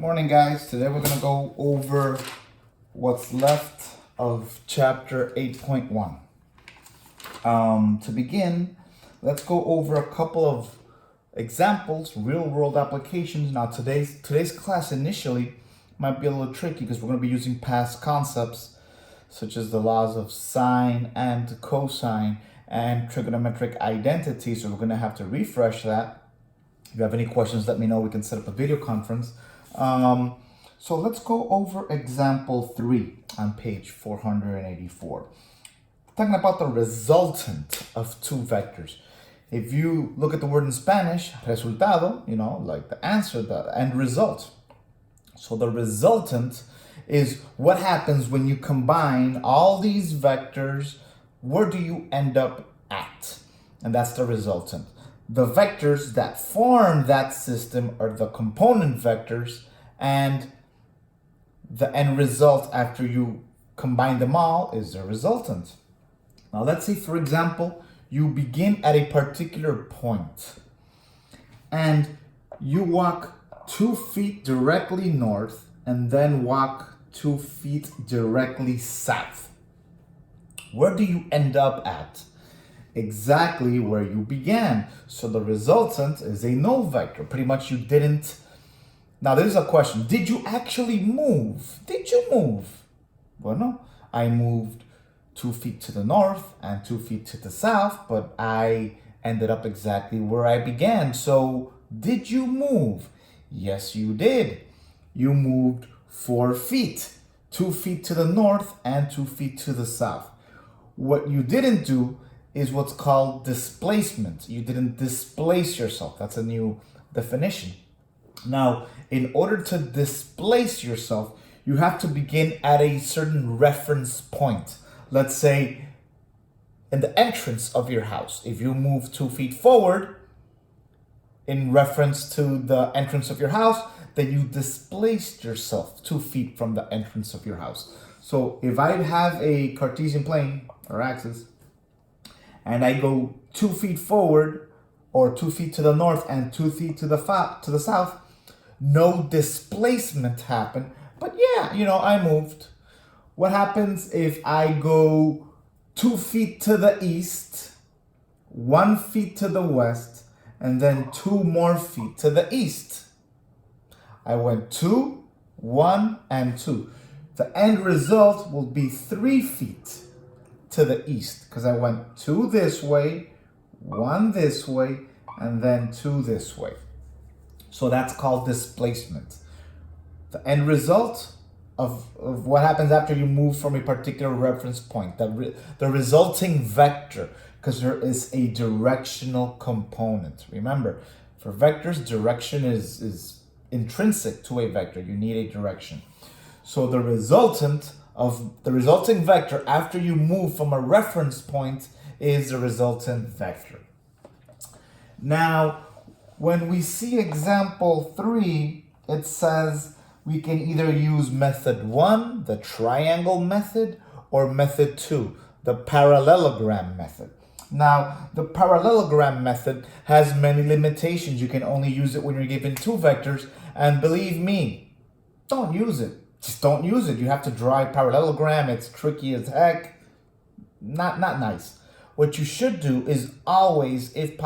Morning, guys. Today we're going to go over what's left of chapter 8.1. To begin, let's go over a couple of examples, real-world applications. Now, today's class initially might be a little tricky because we're going to be using past concepts such as the laws of sine and cosine and trigonometric identity. So we're going to have to refresh that. If you have any questions, let me know. We can set up a video conference. So let's go over example 3 on page 484. Talking about the resultant of two vectors. If you look at the word in Spanish, resultado, like the answer, the end result. So the resultant is what happens when you combine all these vectors. Where do you end up at? And that's the resultant. The vectors that form that system are the component vectors, and the end result after you combine them all is the resultant. Now let's say, for example, you begin at a particular point and you walk 2 feet directly north and then walk 2 feet directly south. Where do you end up at? Exactly where you began. So the resultant is a null vector. Pretty much you didn't. Now there's a question. Did you actually move? Did you move? Well, no. I moved 2 feet to the north and 2 feet to the south, but I ended up exactly where I began. So did you move? Yes, you did. You moved 4 feet. 2 feet to the north and 2 feet to the south. What you didn't do is what's called displacement. You didn't displace yourself. That's a new definition. Now, in order to displace yourself, you have to begin at a certain reference point. Let's say in the entrance of your house. If you move 2 feet forward in reference to the entrance of your house, then you displaced yourself 2 feet from the entrance of your house. So if I have a Cartesian plane or axis, and I go 2 feet forward or 2 feet to the north and 2 feet to the south, no displacement happened. But yeah, I moved. What happens if I go 2 feet to the east, 1 feet to the west, and then 2 more feet to the east? I went 2, 1, and 2. The end result will be 3 feet to the east, because I went 2 this way, 1 this way, and then 2 this way. So that's called displacement. The end result of what happens after you move from a particular reference point, the resulting vector, because there is a directional component. Remember, for vectors, direction is intrinsic to a vector. You need a direction. So the resulting vector after you move from a reference point is the resultant vector. Now, when we see example 3, it says we can either use method 1, the triangle method, or method 2, the parallelogram method. Now, the parallelogram method has many limitations. You can only use it when you're given 2 vectors, and believe me, don't use it. Just don't use it. You have to draw a parallelogram. It's tricky as heck. Not nice. What you should do is always use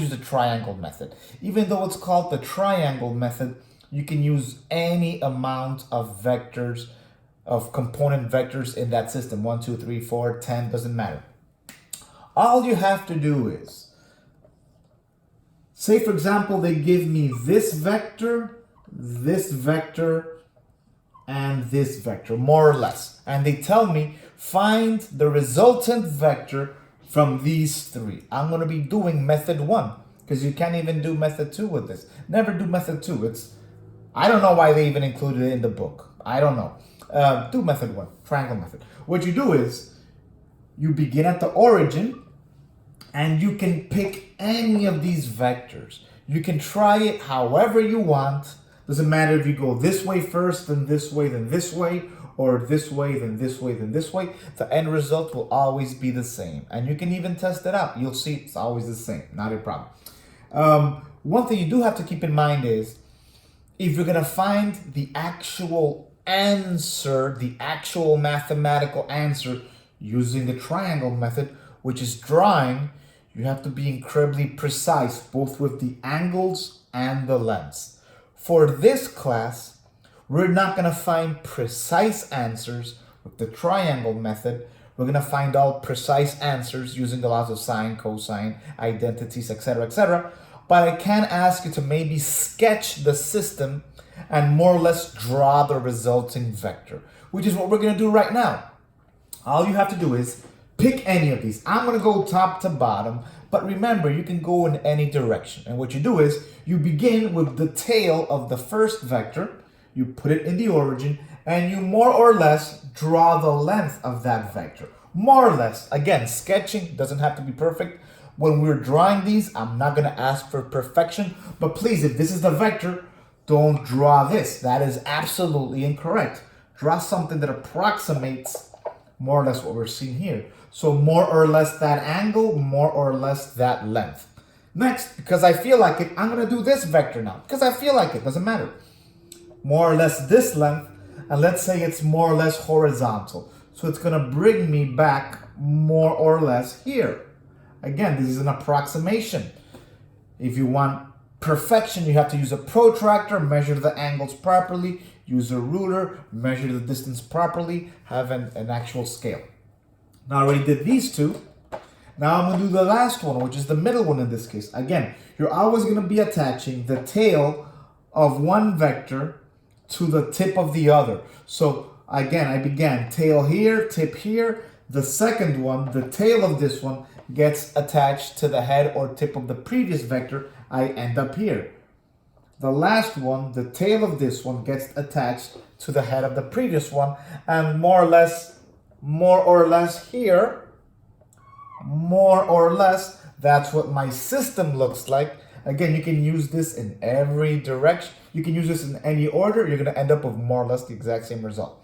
the triangle method. Even though it's called the triangle method, you can use any amount of vectors, of component vectors in that system. 1, 2, 3, 4, 10, doesn't matter. All you have to do is, say for example, they give me this vector, and this vector, more or less. And they tell me, find the resultant vector from these 3. I'm going to be doing method 1, because you can't even do method 2 with this. Never do method 2. I don't know why they even included it in the book. I don't know. Do method 1, triangle method. What you do is, you begin at the origin, and you can pick any of these vectors. You can try it however you want. Doesn't matter if you go this way first, then this way, then this way, or this way, then this way, then this way. The end result will always be the same. And you can even test it out. You'll see it's always the same. Not a problem. One thing you do have to keep in mind is, if you're gonna find the actual answer, the actual mathematical answer using the triangle method, which is drawing, you have to be incredibly precise, both with the angles and the lengths. For this class, we're not gonna find precise answers with the triangle method. We're gonna find all precise answers using the laws of sine, cosine, identities, etc., etc. But I can ask you to maybe sketch the system and more or less draw the resulting vector, which is what we're gonna do right now. All you have to do is pick any of these. I'm gonna go top to bottom, but remember, you can go in any direction. And what you do is you begin with the tail of the first vector, you put it in the origin, and you more or less draw the length of that vector. More or less. Again, sketching doesn't have to be perfect. When we're drawing these, I'm not gonna ask for perfection, but please, if this is the vector, don't draw this. That is absolutely incorrect. Draw something that approximates more or less what we're seeing here. So more or less that angle, more or less that length. Next, because I feel like it, I'm gonna do this vector now. Because I feel like it, doesn't matter. More or less this length, and let's say it's more or less horizontal. So it's gonna bring me back more or less here. Again, this is an approximation. If you want perfection, you have to use a protractor, measure the angles properly, use a ruler, measure the distance properly, have an actual scale. Now I already did these two. Now I'm gonna do the last one, which is the middle one in this case. Again, you're always gonna be attaching the tail of one vector to the tip of the other. So again, I began tail here, tip here. The second one, the tail of this one, gets attached to the head or tip of the previous vector. I end up here. The last one, the tail of this one, gets attached to the head of the previous one, and more or less here, more or less, that's what my system looks like. Again, you can use this in every direction. You can use this in any order. You're going to end up with more or less the exact same result.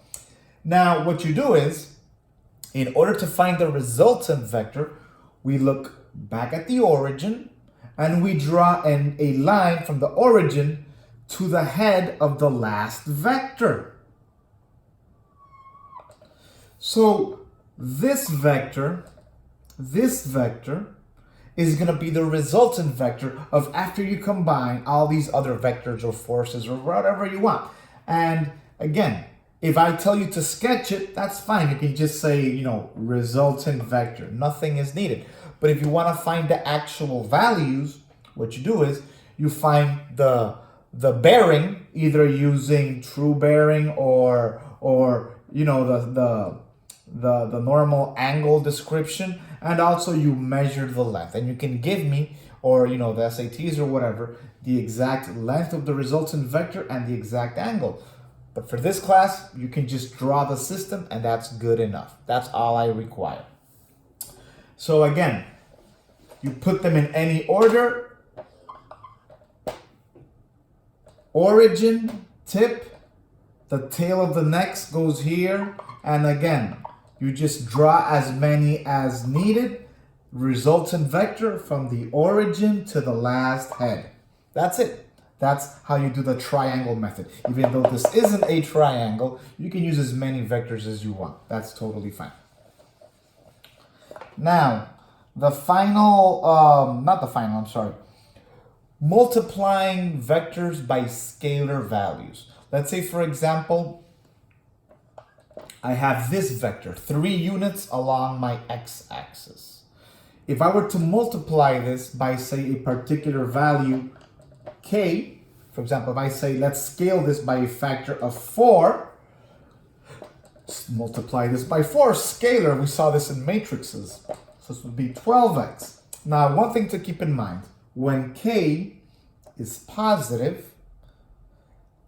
Now, what you do is, in order to find the resultant vector, we look back at the origin and we draw a line from the origin to the head of the last vector. So this vector is going to be the resultant vector of after you combine all these other vectors or forces or whatever you want. And again, if I tell you to sketch it, that's fine. You can just say, resultant vector. Nothing is needed. But if you want to find the actual values, what you do is you find the bearing, either using true bearing or the normal angle description, and also you measure the length. And you can give me, or the SATs or whatever, the exact length of the resultant vector and the exact angle. But for this class, you can just draw the system and that's good enough. That's all I require. So again, you put them in any order. Origin, tip, the tail of the next goes here. And again, you just draw as many as needed. Resultant vector from the origin to the last head. That's it. That's how you do the triangle method. Even though this isn't a triangle, you can use as many vectors as you want. That's totally fine. Now, multiplying vectors by scalar values. Let's say, for example, I have this vector, 3 units along my x-axis. If I were to multiply this by, say, a particular value, k, for example, if I say let's scale this by a factor of 4, multiply this by 4, scalar, we saw this in matrices. So this would be 12x. Now, one thing to keep in mind, when k is positive,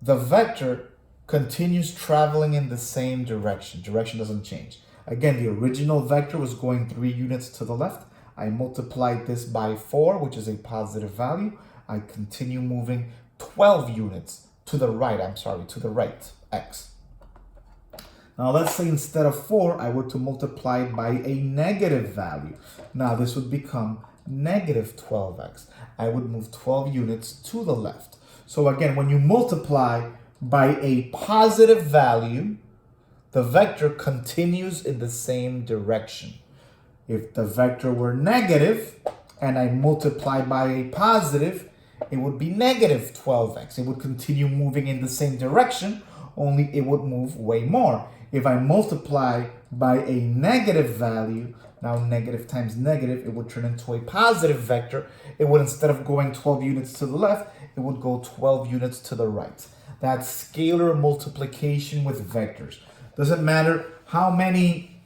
the vector continues traveling in the same direction. Direction doesn't change. Again, the original vector was going 3 units to the left. I multiplied this by 4, which is a positive value. I continue moving 12 units to the right, x. Now let's say instead of 4, I were to multiply it by a negative value. Now this would become negative 12x. I would move 12 units to the left. So again, when you multiply by a positive value, the vector continues in the same direction. If the vector were negative and I multiply by a positive, it would be negative 12x. It would continue moving in the same direction, only it would move way more. If I multiply by a negative value, now negative times negative, it would turn into a positive vector. It would, instead of going 12 units to the left, it would go 12 units to the right. That's scalar multiplication with vectors. Doesn't matter how many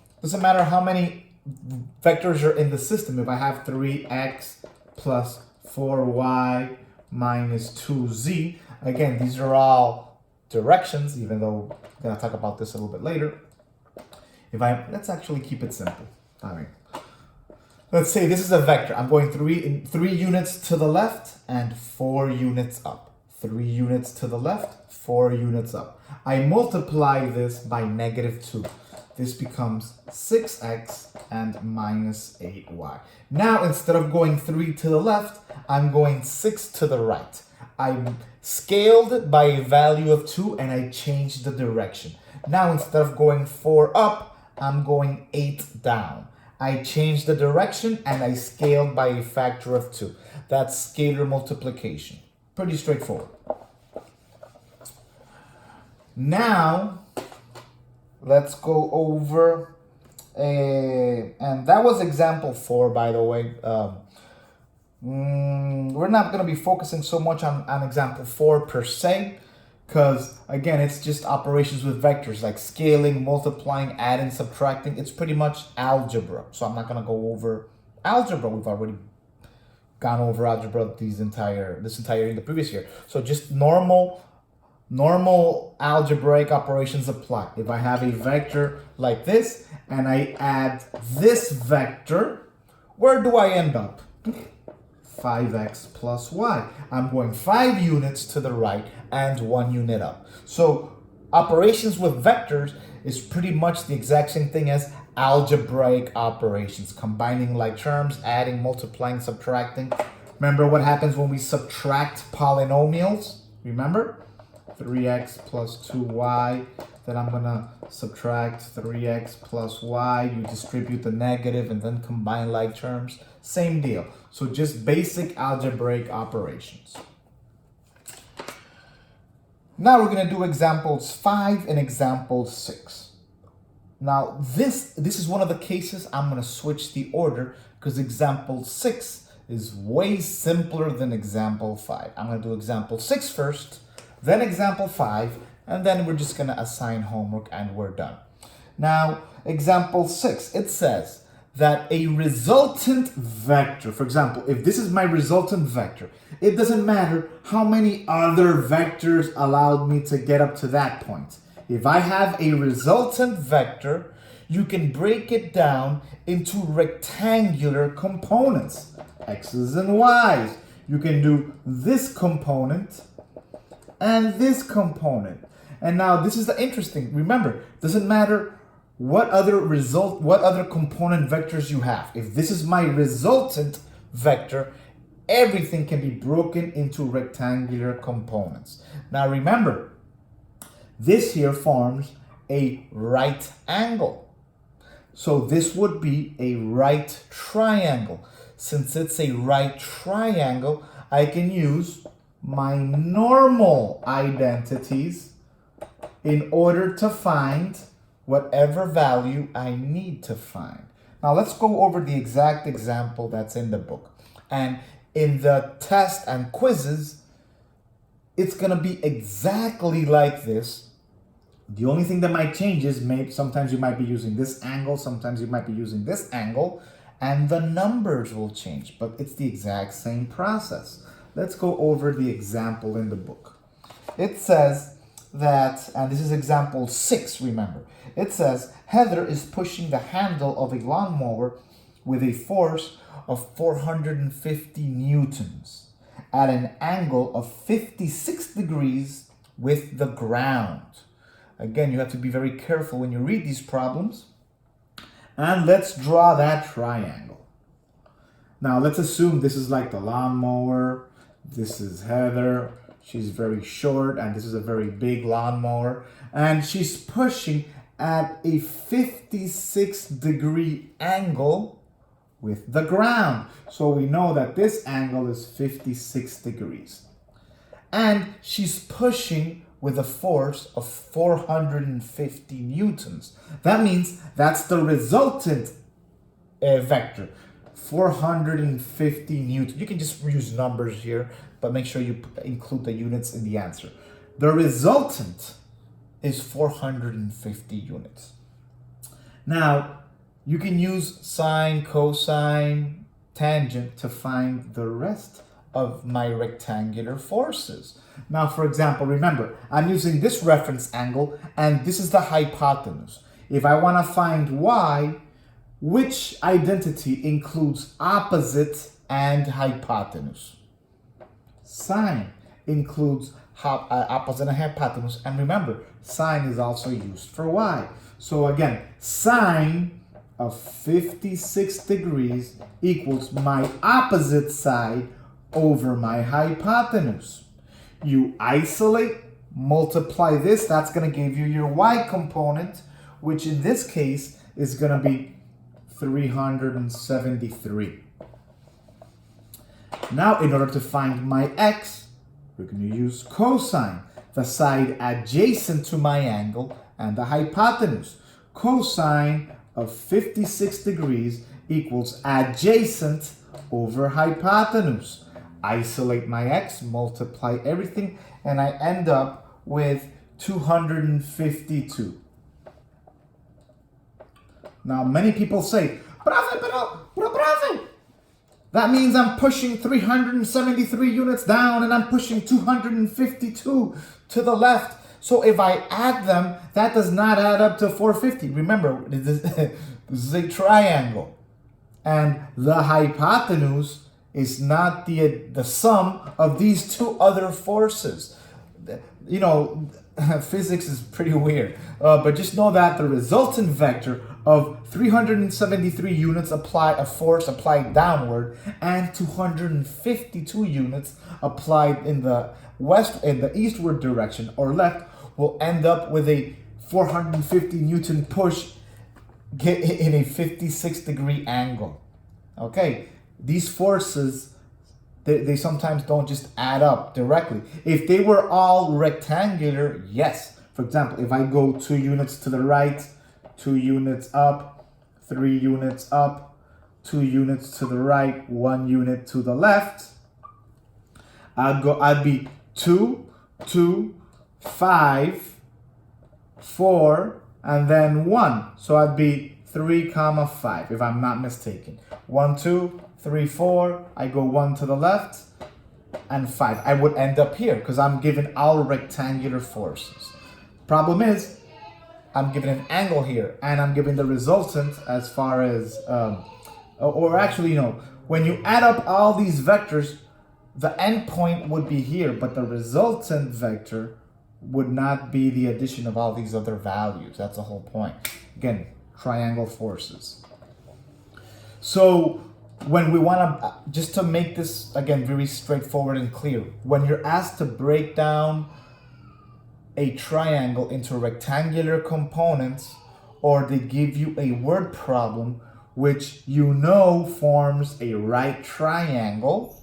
vectors are in the system. If I have 3x plus 4y minus 2z, again, these are all directions, even though I'm going to talk about this a little bit later. Let's actually keep it simple. All right. Let's say this is a vector. I'm going 3 units to the left and 4 units up. 3 units to the left, 4 units up. I multiply this by negative 2. This becomes 6x and minus 8y. Now, instead of going 3 to the left, I'm going 6 to the right. I'm scaled by a value of 2 and I changed the direction. Now, instead of going 4 up, I'm going 8 down. I changed the direction and I scaled by a factor of 2. That's scalar multiplication. Pretty straightforward. Now, let's go over, and that was example 4, by the way. We're not going to be focusing so much on example 4 per se, because again, it's just operations with vectors like scaling, multiplying, adding, subtracting. It's pretty much algebra. So I'm not going to go over algebra. We've already gone over algebra this entire year in the previous year. So just normal algebraic operations apply. If I have a vector like this and I add this vector, where do I end up? 5x plus y. I'm going 5 units to the right and 1 unit up. So operations with vectors is pretty much the exact same thing as algebraic operations, combining like terms, adding, multiplying, subtracting. Remember what happens when we subtract polynomials? Remember? 3x plus 2y, then I'm gonna subtract 3x plus y, you distribute the negative and then combine like terms, same deal. So just basic algebraic operations. Now we're gonna do examples 5 and example 6. Now this is one of the cases I'm gonna switch the order because example 6 is way simpler than example 5. I'm gonna do example 6 first, then example 5, and then we're just going to assign homework and we're done. Now, example 6, it says that a resultant vector, for example, if this is my resultant vector, it doesn't matter how many other vectors allowed me to get up to that point. If I have a resultant vector, you can break it down into rectangular components, x's and y's. You can do this component and this component. And now this is the interesting. Remember, doesn't matter what other component vectors you have. If this is my resultant vector, everything can be broken into rectangular components. Now remember, this here forms a right angle. So this would be a right triangle. Since it's a right triangle, I can use my normal identities in order to find whatever value I need to find. Now let's go over the exact example that's in the book. And in the test and quizzes, it's gonna be exactly like this. The only thing that might change is maybe sometimes you might be using this angle, sometimes you might be using this angle, and the numbers will change, but it's the exact same process. Let's go over the example in the book. It says that, and this is example 6, remember. It says, Heather is pushing the handle of a lawnmower with a force of 450 newtons at an angle of 56 degrees with the ground. Again, you have to be very careful when you read these problems. And let's draw that triangle. Now let's assume this is like the lawnmower. This is Heather. She's very short, and this is a very big lawnmower. And she's pushing at a 56-degree angle with the ground. So we know that this angle is 56 degrees. And she's pushing with a force of 450 newtons. That means that's the resultant vector, 450 newtons. You can just use numbers here, but make sure you include the units in the answer. The resultant is 450 units. Now, you can use sine, cosine, tangent to find the rest of my rectangular forces. Now, for example, remember, I'm using this reference angle, and this is the hypotenuse. If I want to find y, which identity includes opposite and hypotenuse? Sine includes opposite and hypotenuse, and remember, sine is also used for y. So again, sine of 56 degrees equals my opposite side over my hypotenuse. You isolate, multiply this, that's going to give you your y component, which in this case is going to be 373. Now, in order to find my x, we're going to use cosine, the side adjacent to my angle and the hypotenuse. Cosine of 56 degrees equals adjacent over hypotenuse. Isolate my x, multiply everything, and I end up with 252. Now, many people say, Profe, that means I'm pushing 373 units down and I'm pushing 252 to the left. So if I add them, that does not add up to 450. Remember, this is a triangle. And the hypotenuse is not the sum of these two other forces. You know, physics is pretty weird. But just know that the resultant vector of 373 units a force applied downward and 252 units applied in the eastward direction or left will end up with a 450 Newton push in a 56 degree angle. Okay, these forces, they sometimes don't just add up directly. If they were all rectangular, yes. For example, if I go 2 units to the right, 2 units up, 3 units up, 2 units to the right, 1 unit to the left, I'd be 2, 2, 5, 4, and then 1. So I'd be 3, 5, if I'm not mistaken. 1, 2, 3, 4, I go 1 to the left, and 5. I would end up here because I'm given all rectangular forces. Problem is, I'm given an angle here, and I'm given the resultant as far as, or actually, when you add up all these vectors, the endpoint would be here, but the resultant vector would not be the addition of all these other values. That's the whole point. Again, triangle forces. So when we want to, just to make this, again, very straightforward and clear, when you're asked to break down a triangle into rectangular components, or they give you a word problem which forms a right triangle,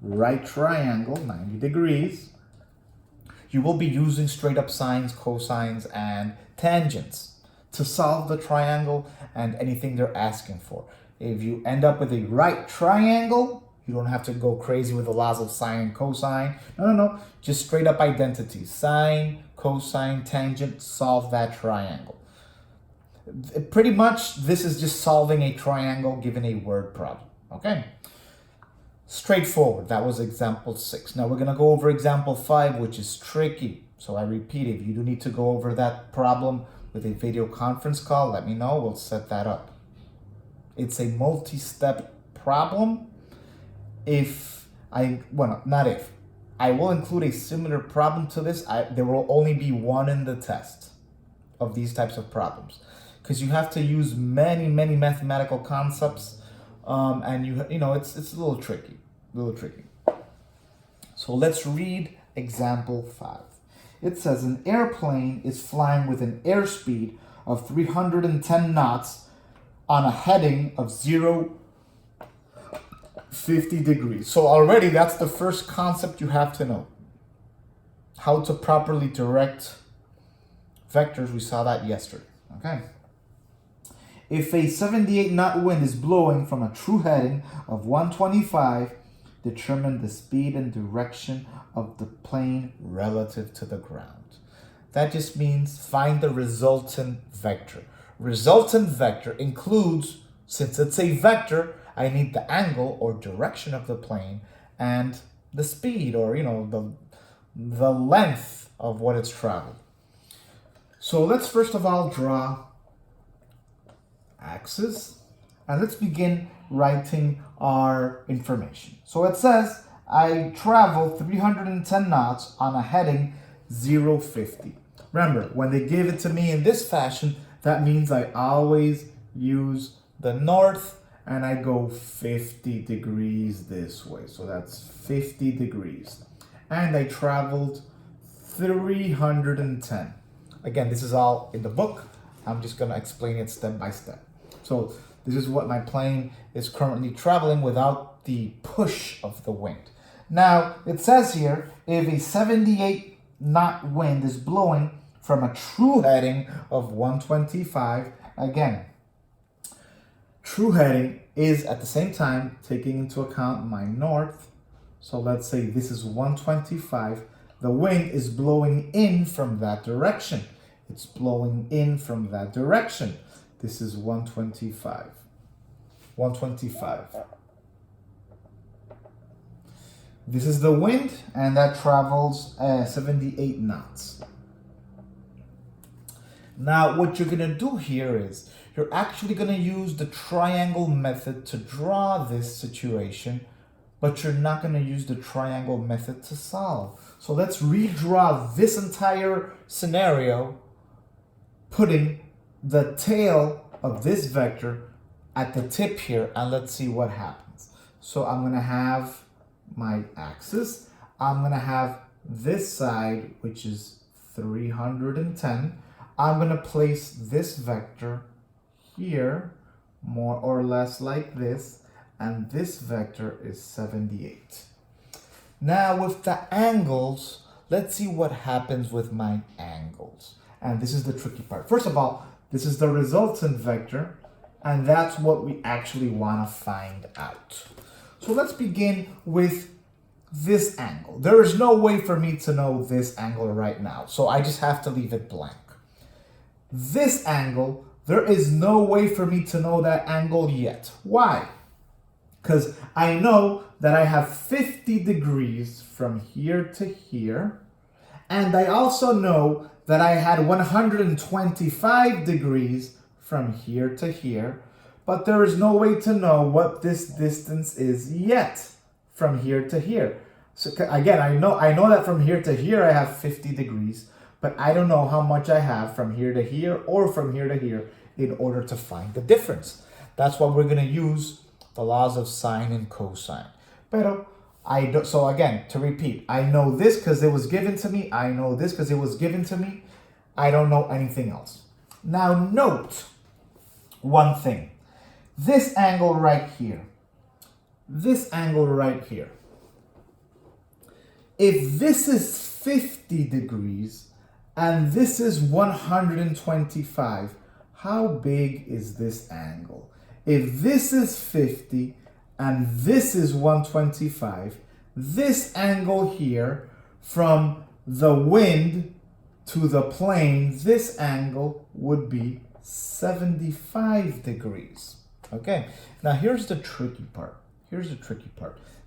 90 degrees, you will be using straight up sines, cosines, and tangents to solve the triangle and anything they're asking for. If you end up with a right triangle, you don't have to go crazy with the laws of sine and cosine. No. Just straight up identity. Sine, cosine, tangent, solve that triangle. Pretty much, this is just solving a triangle given a word problem. Okay? Straightforward. That was example 6. Now we're going to go over example 5, which is tricky. So I repeat, if you do need to go over that problem with a video conference call, let me know. We'll set that up. It's a multi-step problem. I will include a similar problem to this. There will only be one in the test of these types of problems, because you have to use many mathematical concepts, and it's a little tricky. So let's read example 5. It says an airplane is flying with an airspeed of 310 knots on a heading of 50 degrees. So already that's the first concept you have to know. How to properly direct vectors. We saw that yesterday. Okay. If a 78 knot wind is blowing from a true heading of 125, determine the speed and direction of the plane relative to the ground. That just means find the resultant vector. Resultant vector includes, since it's a vector, I need the angle or direction of the plane and the speed, or the length of what it's traveled. So let's first of all draw axis, and let's begin writing our information. So it says I travel 310 knots on a heading 050. Remember, when they give it to me in this fashion, that means I always use the north and I go 50 degrees this way. So that's 50 degrees. And I traveled 310. Again, this is all in the book. I'm just going to explain it step by step. So this is what my plane is currently traveling without the push of the wind. Now, it says here, if a 78 knot wind is blowing from a true heading of 125, again, true heading is at the same time taking into account my north. So let's say this is 125. The wind is blowing in from that direction. It's blowing in from that direction. This is 125. 125. This is the wind, and that travels 78 knots. Now, what you're going to do here is you're actually going to use the triangle method to draw this situation, but you're not going to use the triangle method to solve. So let's redraw this entire scenario, putting the tail of this vector at the tip here, and let's see what happens. So I'm going to have my axis. I'm going to have this side, which is 310. I'm going to place this vector here, more or less like this, and this vector is 78. Now with the angles, let's see what happens with my angles. And this is the tricky part. First of all, this is the resultant vector, and that's what we actually want to find out. So let's begin with this angle. There is no way for me to know this angle right now, so I just have to leave it blank. This angle, there is no way for me to know that angle yet. Why? Because I know that I have 50 degrees from here to here, and I also know that I had 125 degrees from here to here, but there is no way to know what this distance is yet from here to here. So again, I know that from here to here I have 50 degrees, but I don't know how much I have from here to here or from here to here in order to find the difference. That's why we're going to use the laws of sine and cosine. So again, to repeat, I know this because it was given to me. I know this because it was given to me. I don't know anything else. Now note one thing. This angle right here. This angle right here. If this is 50 degrees and this is 125, how big is this angle? If this is 50 and this is 125, this angle here from the wind to the plane, this angle would be 75 degrees. Okay, now here's the tricky part.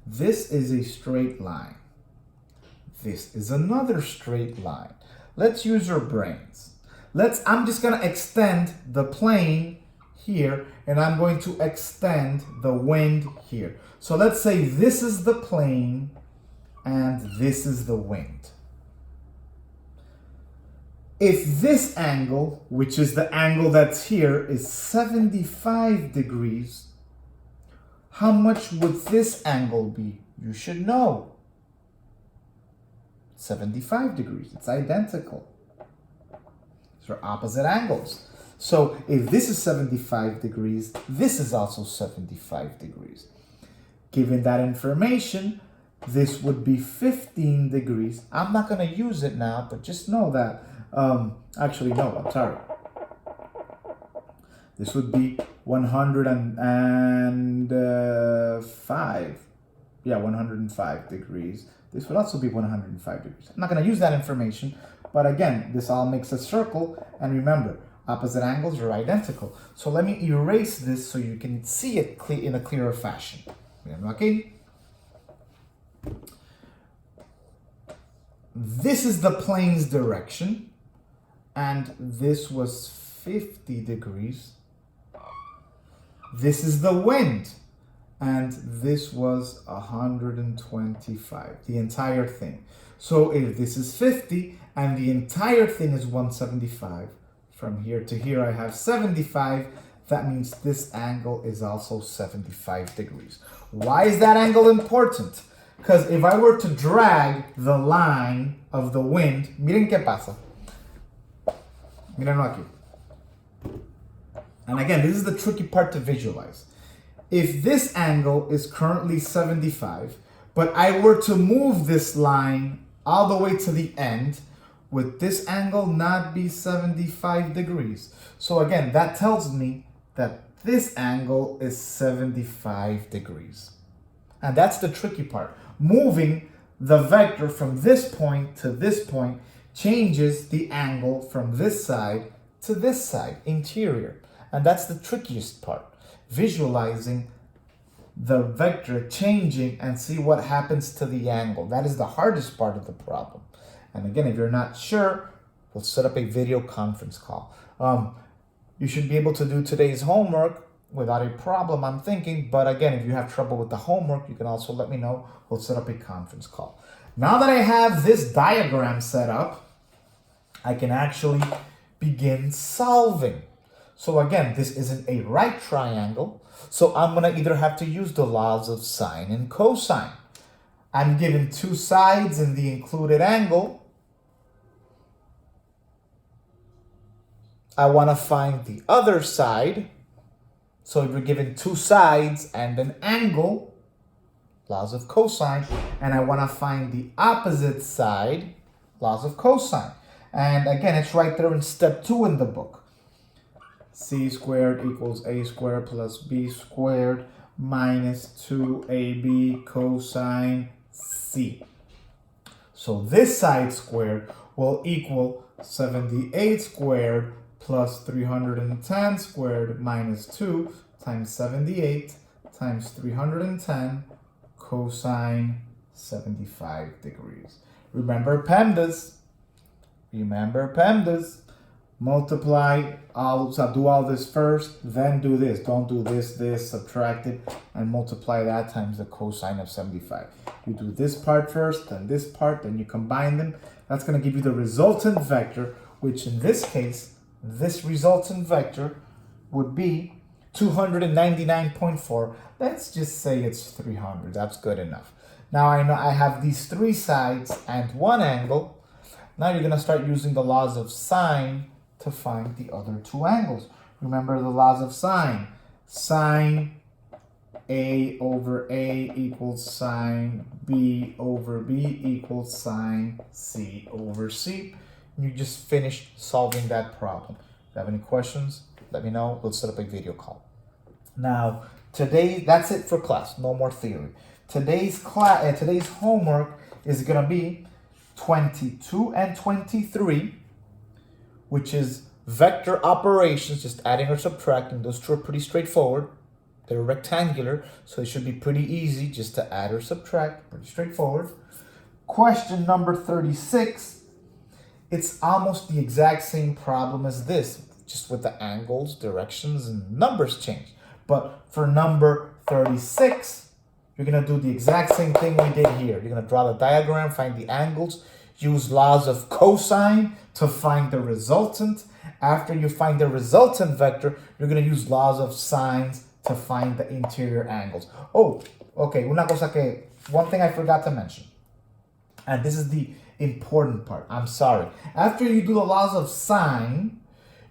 This is a straight line. This is another straight line. Let's use our brains. I'm just gonna extend the plane here, and I'm going to extend the wind here. So let's say this is the plane and this is the wind. If this angle, which is the angle that's here, is 75 degrees, how much would this angle be? You should know. 75 degrees. It's identical. These are opposite angles. So if this is 75 degrees, this is also 75 degrees. Given that information, this would be 15 degrees. I'm not going to use it now, but just know that. Actually, no, I'm sorry. This would be 105. Yeah, 105 degrees. This would also be 105 degrees. I'm not going to use that information, but again, this all makes a circle. And remember, opposite angles are identical. So let me erase this so you can see it in a clearer fashion. Okay? This is the plane's direction, and this was 50 degrees. This is the wind, and this was 125, the entire thing. So if this is 50 and the entire thing is 175, from here to here I have 75, that means this angle is also 75 degrees. Why is that angle important? Because if I were to drag the line of the wind, miren qué pasa. Miren aquí. And again, this is the tricky part to visualize. If this angle is currently 75, but I were to move this line all the way to the end, would this angle not be 75 degrees? So again, that tells me that this angle is 75 degrees. And that's the tricky part. Moving the vector from this point to this point changes the angle from this side to this side, interior. And that's the trickiest part. Visualizing the vector changing and see what happens to the angle. That is the hardest part of the problem. And again, if you're not sure, we'll set up a video conference call. You should be able to do today's homework without a problem, I'm thinking. But again, if you have trouble with the homework, you can also let me know. We'll set up a conference call. Now that I have this diagram set up, I can actually begin solving. So again, this isn't a right triangle, so I'm going to either have to use the laws of sine and cosine. I'm given two sides in the included angle. I want to find the other side. So if you're given two sides and an angle, laws of cosine, and I want to find the opposite side, laws of cosine. And again, it's right there in step 2 in the book. C squared equals A squared plus B squared minus 2AB cosine C. So this side squared will equal 78 squared plus 310 squared minus 2 times 78 times 310 cosine 75 degrees. Remember PEMDAS. Remember PEMDAS. Multiply, so do all this first, then do this. Don't do this, subtract it, and multiply that times the cosine of 75. You do this part first, then this part, then you combine them. That's going to give you the resultant vector, which in this case, this resultant vector would be 299.4. Let's just say it's 300. That's good enough. Now I know I have these three sides and one angle. Now you're going to start using the laws of sine to find the other two angles. Remember the laws of sine. Sine A over A equals sine B over B equals sine C over C. You just finished solving that problem. If you have any questions, let me know. We'll set up a video call. Now, today, that's it for class. No more theory. Today's homework is going to be 22 and 23, which is vector operations, just adding or subtracting. Those two are pretty straightforward. They're rectangular, so it should be pretty easy just to add or subtract. Pretty straightforward. Question number 36. It's almost the exact same problem as this, just with the angles, directions, and numbers change. But for number 36, you're going to do the exact same thing we did here. You're going to draw the diagram, find the angles, use laws of cosine to find the resultant. After you find the resultant vector, you're going to use laws of sines to find the interior angles. Oh, okay. One thing I forgot to mention. And this is the important part. I'm sorry. After you do the laws of sine,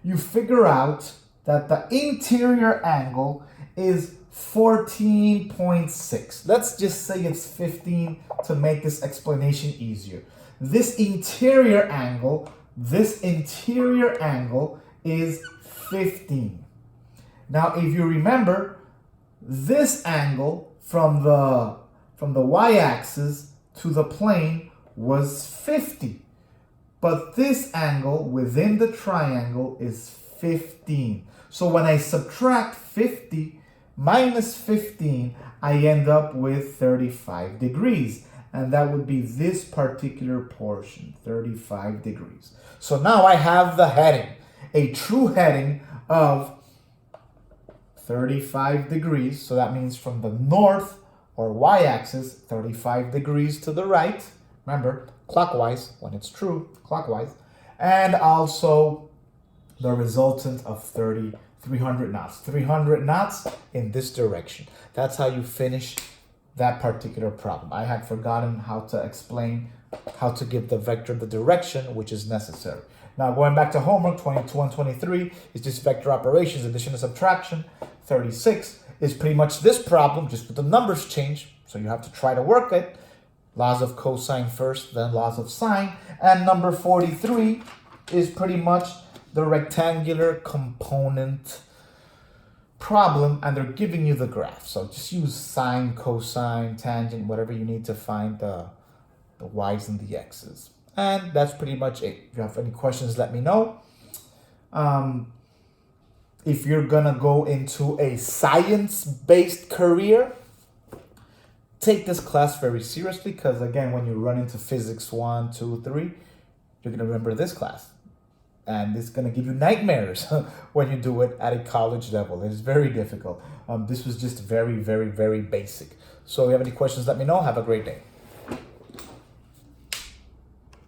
you figure out that the interior angle is 14.6. Let's just say it's 15 to make this explanation easier. This interior angle is 15. Now, if you remember, this angle from the y-axis to the plane was 50. But this angle within the triangle is 15. So when I subtract 50 minus 15, I end up with 35 degrees. And that would be this particular portion, 35 degrees. So now I have the heading, a true heading of 35 degrees. So that means from the north or y-axis, 35 degrees to the right. Remember, clockwise, when it's true, clockwise. And also the resultant of 300 knots. 300 knots in this direction. That's how you finish that particular problem. I had forgotten how to explain how to give the vector the direction which is necessary. Now going back to homework, 22 and 23 is just vector operations, addition and subtraction. 36 is pretty much this problem, just with the numbers change. So you have to try to work it. Laws of cosine first, then laws of sine. And number 43 is pretty much the rectangular component problem, and they're giving you the graph. So just use sine, cosine, tangent, whatever you need to find the y's and the x's. And that's pretty much it. If you have any questions, let me know. If you're gonna go into a science-based career, take this class very seriously, because again, when you run into physics 1, 2, 3, you're gonna remember this class. And it's going to give you nightmares when you do it at a college level. It's very difficult. This was just very, very, very basic. So if you have any questions, let me know. Have a great day.